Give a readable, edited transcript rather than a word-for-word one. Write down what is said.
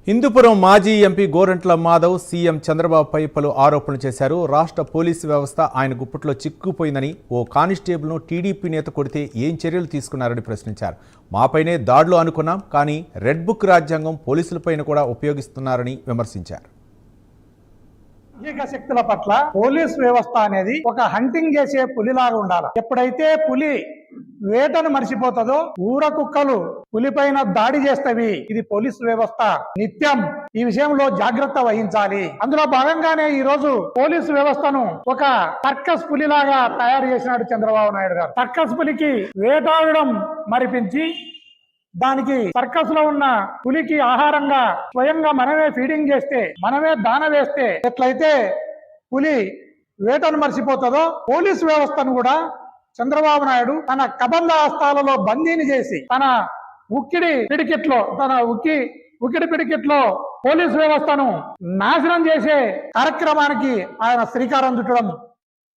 హిందూపురం మాజీ MP Gorantla Madhav CM చంద్రబాబుపై పలు ఆరోపణలు చేశారు. రాష్ట్ర పోలీసు వ్యవస్థ ఆయన గుప్పట్లో చిక్కుపోయిందని, ఓ కానిస్టేబుల్ను టీడీపీ నేత కొడితే ఏం చర్యలు తీసుకున్నారని ప్రశ్నించారు. మాపైనే దాడులు అనుకున్నాం, కానీ రెడ్ బుక్ రాజ్యాంగం పోలీసులపైన కూడా ఉపయోగిస్తున్నారని విమర్శించారు. శక్తుల పట్ల పోలీస్ వ్యవస్థ అనేది ఒక హంటింగ్ చేసే పులిలాగా ఉండాలి. ఎప్పుడైతే పులి వేటను మర్చిపోతుందో ఊర కుక్కలు పులిపైన దాడి చేస్తవి. ఇది పోలీసు వ్యవస్థ నిత్యం ఈ విషయంలో జాగ్రత్త వహించాలి. అందులో భాగంగానే ఈ రోజు పోలీసు వ్యవస్థను ఒక సర్కస్ పులిలాగా తయారు చేసినాడు చంద్రబాబు నాయుడు గారు. సర్కస్ పులికి వేటాడడం మరిపించి దానికి సర్కస్ లో ఉన్న పులికి ఆహారంగా స్వయంగా మనమే ఫీడింగ్ చేస్తే, మనమే దాన వేస్తే ఎట్లయితే పులి వేటను మర్చిపోతుందో పోలీసు వ్యవస్థను కూడా చంద్రబాబు నాయుడు తన కబంధ హస్తాలలో బందీని చేసి తన ఉక్కిడి పిడికిట్లో పోలీసు వ్యవస్థను నాశనం చేసే కార్యక్రమానికి ఆయన శ్రీకారం చుట్టడం